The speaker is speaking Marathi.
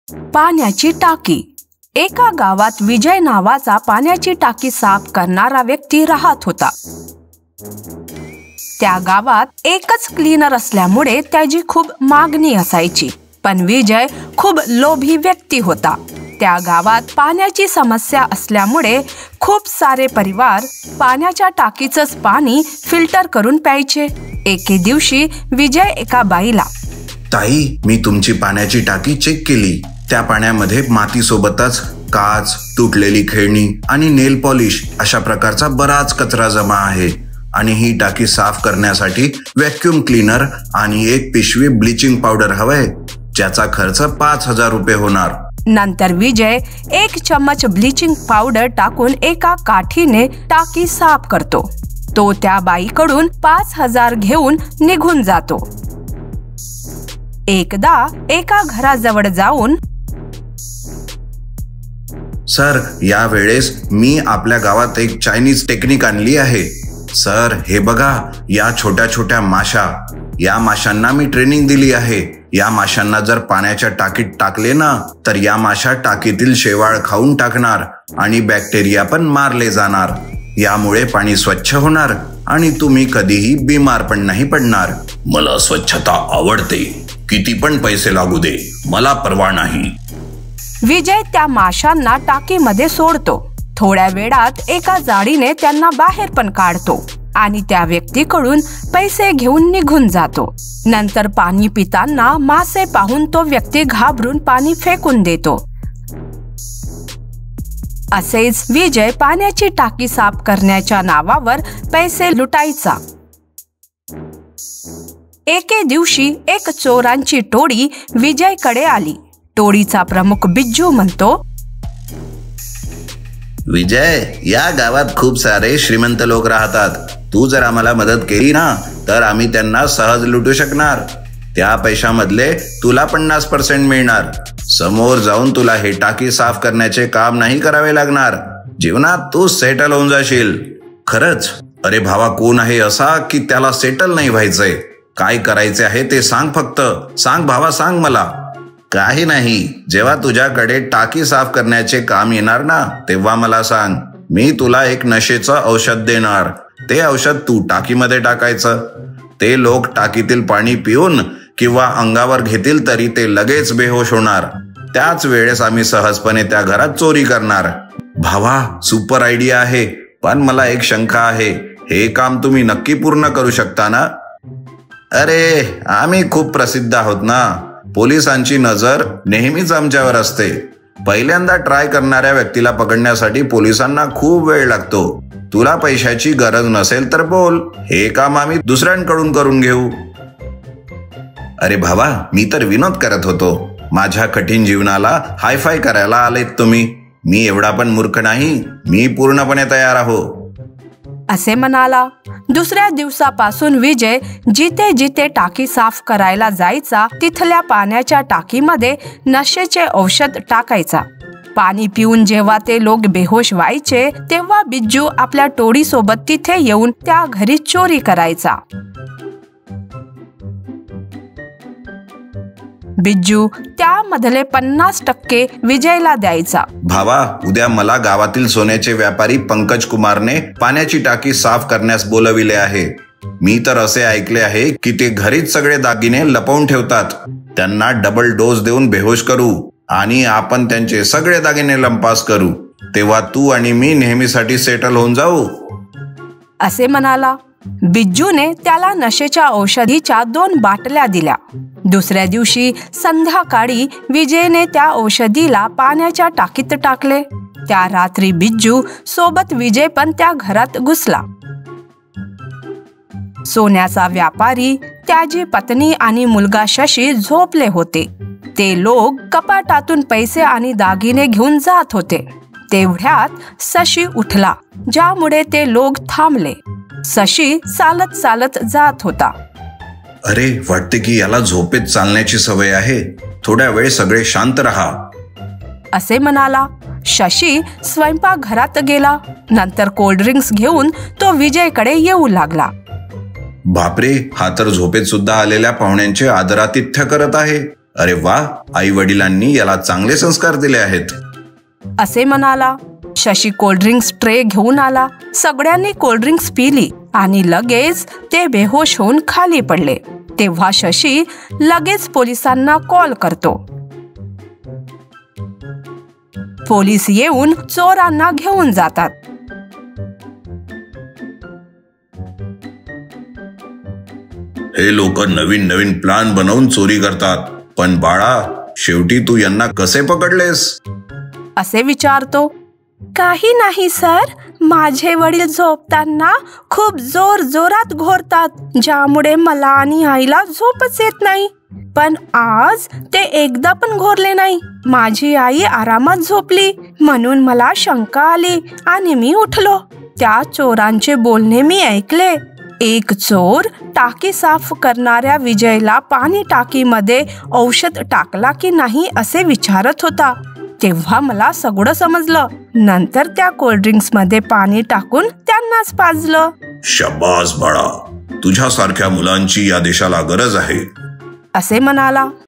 पाण्याची टाकी. एका गावात विजय नावाचा पाण्याची टाकी साफ करणारा व्यक्ती राहत होता. त्या गावात एकच क्लीनर असल्यामुळे त्याची खूप मागणी असायची. पण विजय खूप लोभी व्यक्ती होता. त्या गावात पाण्याची समस्या असल्यामुळे खूप सारे परिवार पाण्याच्या टाकीचंच पाणी फिल्टर करून प्यायचे. एके दिवशी विजय एका बाईला, ताई, मी तुमची पाण्याची टाकी चेक केली. त्या पाण्यामध्ये मातीसोबतच काच, तुटलेली खेळणी आणि नेल पॉलिश अशा प्रकारचा बराच कचरा जमा आहे. आणि ही टाकी साफ करण्यासाठी व्हॅक्यूम क्लीनर आणि एक पिशवी ब्लिचिंग पावडर हवंय, ज्याचा खर्च 5,000 रुपये होणार. नंतर विजय 1 चम्मच ब्लिचिंग पावडर टाकून एका काठीने टाकी साफ करतो. तो त्या बाईकडून 5,000 घेऊन निघून जातो. एकदा एका घराजवळ जाऊन, सर, या वेळेस मी आपल्या गावात एक चायनीज टेक्निक आणली आहे. सर, हे बघा, या छोट्या छोट्या माशा, या माशांना मी ट्रेनिंग दिली आहे. या माशांना जर पाण्याच्या टाकीत टाकले ना, तर या माशा टाकीतील शेवाळ खाऊन टाकणार आणि बॅक्टेरिया पण मारले जाणार. यामुळे पाणी स्वच्छ होणार आणि तुम्ही कधीही बिमार पण नाही पडणार. मला स्वच्छता आवडते, किती पण पैसे लागू दे, मला पर्वा नाही. विजय त्या माशांना टाकीमध्ये सोडतो. थोड्या वेळात एका जाळीने त्यांना बाहेर पण काढतो आणि त्या व्यक्तीकडून पैसे घेऊन निघून जातो. नंतर पाणी पिताना मासे पाहून तो व्यक्ती घाबरून पाणी फेकून देतो. असेच विजय पाण्याची टाकी साफ करण्याच्या नावावर पैसे लुटायचा. एके दिवशी एक चोरांची टोळी विजयकडे आली. टोळीचा प्रमुख बिज्जू म्हणतो, विजय, या गावात खूप सारे श्रीमंत लोक राहतात. तू जर आम्हाला मदत केली ना, तर आम्ही त्यांना सहज लुटू शकणार. त्या पैशामधले तुला 50% मिळणार. समोर जाऊन तुला हे टाकी साफ करण्याचे काम नाही करावे लागणार. जीवनात तू सेटल होऊन जाशील. खरंच? अरे भावा, कोण आहे असा की त्याला सेटल नाही व्हायचंय? काय करायचे आहे ते सांग, फक्त सांग भावा, सांग मला. काही नाही, जेव्हा तुझ्याकडे टाकी साफ करण्याचे काम येणार ना, तेव्हा मला सांग. मी तुला एक नशेचं औषध देणार. ते औषध तू टाकीमध्ये टाकायचं. ते लोक टाकीतील पाणी पिऊन किंवा अंगावर घेतील तरी ते लगेच बेहोश होणार. त्याच वेळेस आम्ही सहजपणे त्या घरात चोरी करणार. भावा, सुपर आयडिया आहे, पण मला एक शंका आहे. हे काम तुम्ही नक्की पूर्ण करू शकता ना? अरे, आम्ही खूप प्रसिद्ध आहोत ना. पोलिसांची नजर नेहमीच आमच्यावर असते. पहिल्यांदा ट्राय करणाऱ्या व्यक्तीला पकडण्यासाठी पोलिसांना खूप वेळ लागतो. तुला पैशाची गरज नसेल तर बोल, हे काम आम्ही दुसऱ्यांकडून करून घेऊ. अरे भावा, मी तर विनोद करत होतो. माझ्या कठीण जीवनाला हायफाय करायला आलेत तुम्ही. मी एवढा पण मूर्ख नाही. मी पूर्णपणे तयार आहो, असे म्हणाला. दुसऱ्या दिवसापासून विजय जिथे जिथे टाकी साफ करायला जायचा, तिथल्या पाण्याच्या टाकीमध्ये नशेचे औषध टाकायचा. पाणी पिऊन जेव्हा ते लोक बेहोश व्हायचे, तेव्हा बिज्जू आपल्या टोळीसोबत तिथे येऊन त्या घरी चोरी करायचा. बिज्जू त्यामधले 50% विजयला द्यायचा. भावा, उद्या मला गावातील सोन्याचे व्यापारी पंकज कुमारने पाण्याची टाकी साफ करण्यास बोलविले आहे. मी तर असे ऐकले आहे की ते घरीच सगळे दागिने लपवून ठेवतात. त्यांना डबल डोस देऊन बेहोश करू आणि आपण त्यांचे सगळे दागिने लंपास करू. तेव्हा तू आणि मी नेहमीसाठी सेटल होऊन जाऊ, असे म्हणाला. बिज्जूने त्याला नशेच्या औषधीच्या 2 बाटल्या दिल्या. दुसऱ्या दिवशी संध्याकाळी विजयने त्या औषधीला पाण्याच्या टाकीत टाकले. त्या रात्री बिज्जू सोबत विजय पण त्या घरात घुसला. सोन्याचा व्यापारी, त्याची पत्नी आणि मुलगा शशी झोपले होते. ते लोक कपाटातून पैसे आणि दागिने घेऊन जात होते. तेवढ्यात शशी उठला, ज्यामुळे ते लोक थांबले. शशी चालत चालत जात होता. अरे, वाटते की याला झोपेत चालण्याची सवय आहे. थोड्या वेळ सगळे शांत राहा, असे म्हणाला. शशी स्वयंपाकघरात गेला. नंतर कोल्ड्रिंक्स घेऊन तो विजयकडे येऊ लागला. बापरे, हा तर झोपेत सुद्धा आलेल्या पाहुण्यांचे आदरातिथ्य करत आहे. अरे वा, आई वडिलांनी याला चांगले संस्कार दिले आहेत असे म्हणाला. शशी कोल्ड्रिंक्स ट्रे घेऊन आला. सगळ्यांनी कोल्ड्रिंक्स पिली आणि लगेच ते बेहोश होऊन खाली पडले. तेव्हा शशी लगेच पोलिसांना कॉल करतो. पोलीस येऊन चोरांना घेऊन जातात. हे लोक नवीन नवीन प्लान बनवून चोरी करतात, पण बाळा, शेवटी तू यांना कसे पकडलेस? असे विचारतो. काही नाही सर, माझे वडील झोपताना खूप जोर जोरात घोरतात, ज्यामुळे मला आणि आईला झोपच येत नाही. पण आज ते एकदा पण घोरले नाही. माझी आई आरामात झोपली म्हणून मला शंका आली आणि मी उठलो. त्या चोरांचे बोलणे मी ऐकले. एक चोर टाकी साफ करणाऱ्या विजयला पाणी टाकीमध्ये औषध टाकला की नाही असे विचारत होता. तेव्हा मला सगळं समजलं. नंतर त्या कोल्ड्रिंक्स मध्ये पाणी टाकून त्यांनाच पाजलं. शाबास बाळा, तुझ्यासारख्या मुलांची या देशाला गरज आहे असे म्हणाला.